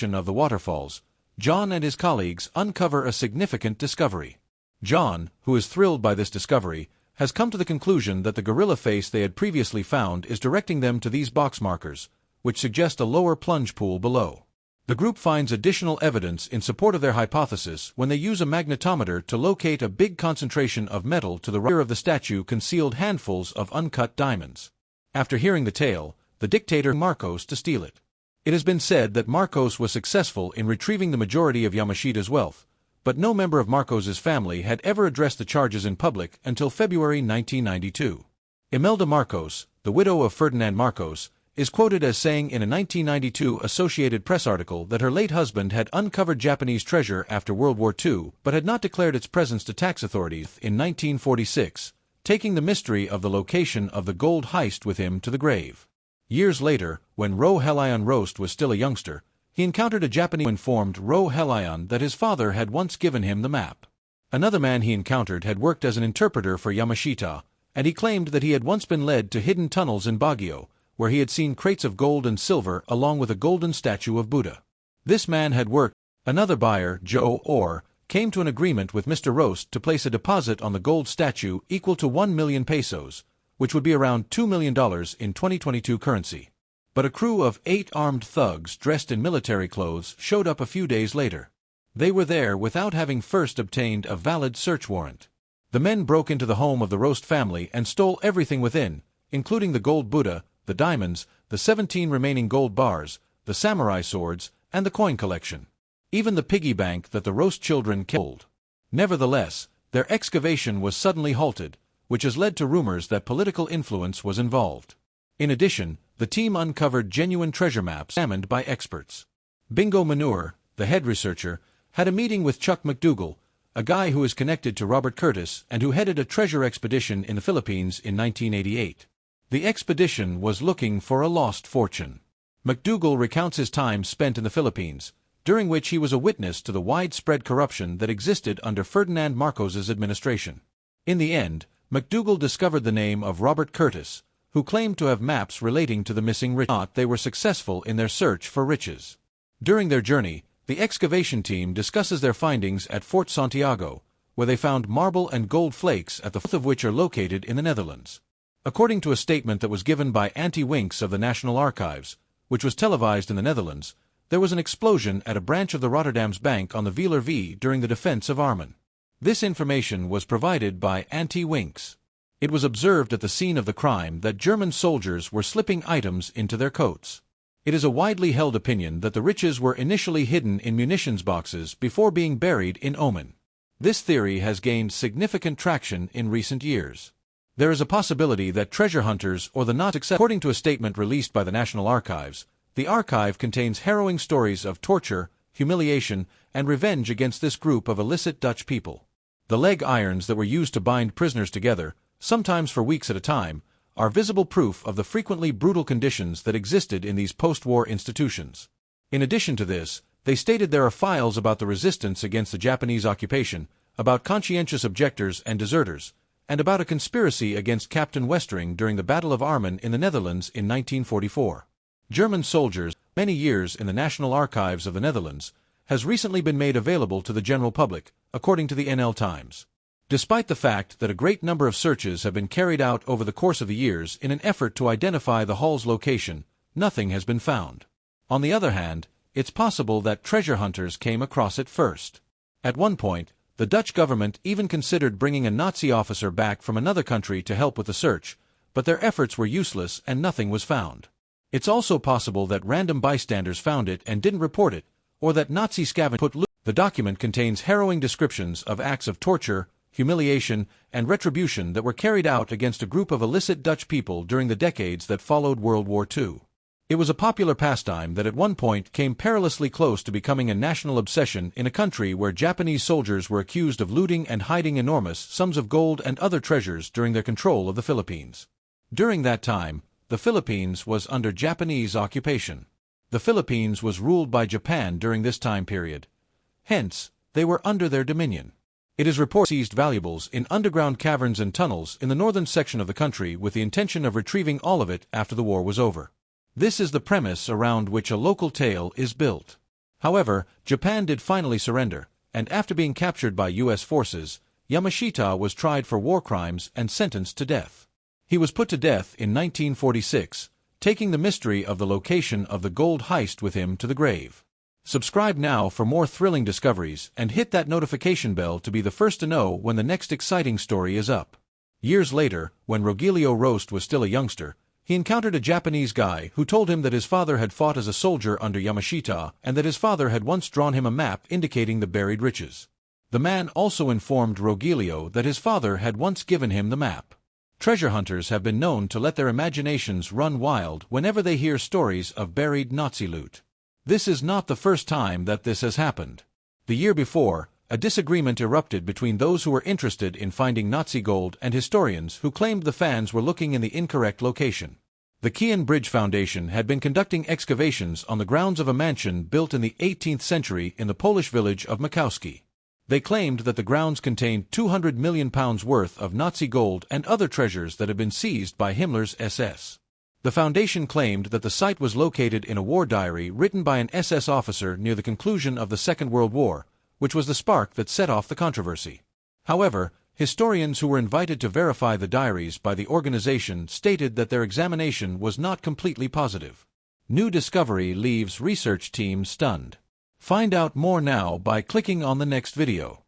of the waterfalls, John and his colleagues uncover a significant discovery. John, who is thrilled by this discovery, has come to the conclusion that the gorilla face they had previously found is directing them to these box markers, which suggest a lower plunge pool below. The group finds additional evidence in support of their hypothesis when they use a magnetometer to locate a big concentration of metal to the rear of the statue concealed handfuls of uncut diamonds. After hearing the tale, the dictator Marcos to steal it. It has been said that Marcos was successful in retrieving the majority of Yamashita's wealth, but no member of Marcos's family had ever addressed the charges in public until February 1992. Imelda Marcos, the widow of Ferdinand Marcos, is quoted as saying in a 1992 Associated Press article that her late husband had uncovered Japanese treasure after World War II but had not declared its presence to tax authorities in 1946, taking the mystery of the location of the gold heist with him to the grave. Years later, when Ro Helion Roast was still a youngster, he encountered a Japanese who informed Ro Helion that his father had once given him the map. Another man he encountered had worked as an interpreter for Yamashita, and he claimed that he had once been led to hidden tunnels in Baguio, where he had seen crates of gold and silver along with a golden statue of Buddha. This man had worked. Another buyer, Joe Orr, came to an agreement with Mr. Roast to place a deposit on the gold statue equal to 1 million pesos, which would be around $2 million in 2022 currency. But a crew of 8 armed thugs dressed in military clothes showed up a few days later. They were there without having first obtained a valid search warrant. The men broke into the home of the Roast family and stole everything within, including the gold Buddha, the diamonds, the 17 remaining gold bars, the samurai swords, and the coin collection. Even the piggy bank that the Roast children kept. Nevertheless, their excavation was suddenly halted, which has led to rumors that political influence was involved. In addition, the team uncovered genuine treasure maps examined by experts. Bingo Manure, the head researcher, had a meeting with Chuck McDougall, a guy who is connected to Robert Curtis and who headed a treasure expedition in the Philippines in 1988. The expedition was looking for a lost fortune. McDougall recounts his time spent in the Philippines, during which he was a witness to the widespread corruption that existed under Ferdinand Marcos's administration. In the end, McDougall discovered the name of Robert Curtis, who claimed to have maps relating to the missing riches. They were successful in their search for riches. During their journey, the excavation team discusses their findings at Fort Santiago, where they found marble and gold flakes at the foot of which are located in the Netherlands. According to a statement that was given by Auntie Winks of the National Archives, which was televised in the Netherlands, there was an explosion at a branch of the Rotterdam's bank on the Wielerweg during the defense of Armen. This information was provided by Auntie Winks. It was observed at the scene of the crime that German soldiers were slipping items into their coats. It is a widely held opinion that the riches were initially hidden in munitions boxes before being buried in Oman. This theory has gained significant traction in recent years. There is a possibility that treasure hunters or the Nazis. According to a statement released by the National Archives, the archive contains harrowing stories of torture, humiliation, and revenge against this group of illicit Dutch people. The leg irons that were used to bind prisoners together, sometimes for weeks at a time, are visible proof of the frequently brutal conditions that existed in these post-war institutions. In addition to this, they stated there are files about the resistance against the Japanese occupation, about conscientious objectors and deserters, and about a conspiracy against Captain Westering during the Battle of Armen in the Netherlands in 1944. German soldiers, many years in the National Archives of the Netherlands, has recently been made available to the general public, according to the NL Times. Despite the fact that a great number of searches have been carried out over the course of the years in an effort to identify the hall's location, nothing has been found. On the other hand, it's possible that treasure hunters came across it first. At one point, the Dutch government even considered bringing a Nazi officer back from another country to help with the search, but their efforts were useless and nothing was found. It's also possible that random bystanders found it and didn't report it, or that Nazi scavengers put loot. The document contains harrowing descriptions of acts of torture, humiliation, and retribution that were carried out against a group of illicit Dutch people during the decades that followed World War II. It was a popular pastime that at one point came perilously close to becoming a national obsession in a country where Japanese soldiers were accused of looting and hiding enormous sums of gold and other treasures during their control of the Philippines. During that time, the Philippines was under Japanese occupation. The Philippines was ruled by Japan during this time period. Hence, they were under their dominion. It is reported seized valuables in underground caverns and tunnels in the northern section of the country with the intention of retrieving all of it after the war was over. This is the premise around which a local tale is built. However, Japan did finally surrender, and after being captured by U.S. forces, Yamashita was tried for war crimes and sentenced to death. He was put to death in 1946, taking the mystery of the location of the gold heist with him to the grave. Subscribe now for more thrilling discoveries and hit that notification bell to be the first to know when the next exciting story is up. Years later, when Rogelio Roast was still a youngster, he encountered a Japanese guy who told him that his father had fought as a soldier under Yamashita and that his father had once drawn him a map indicating the buried riches. The man also informed Rogelio that his father had once given him the map. Treasure hunters have been known to let their imaginations run wild whenever they hear stories of buried Nazi loot. This is not the first time that this has happened. The year before, a disagreement erupted between those who were interested in finding Nazi gold and historians who claimed the fans were looking in the incorrect location. The Kian Bridge Foundation had been conducting excavations on the grounds of a mansion built in the 18th century in the Polish village of Makowski. They claimed that the grounds contained £200 million worth of Nazi gold and other treasures that had been seized by Himmler's SS. The foundation claimed that the site was located in a war diary written by an SS officer near the conclusion of the Second World War, which was the spark that set off the controversy. However, historians who were invited to verify the diaries by the organization stated that their examination was not completely positive. New discovery leaves research teams stunned. Find out more now by clicking on the next video.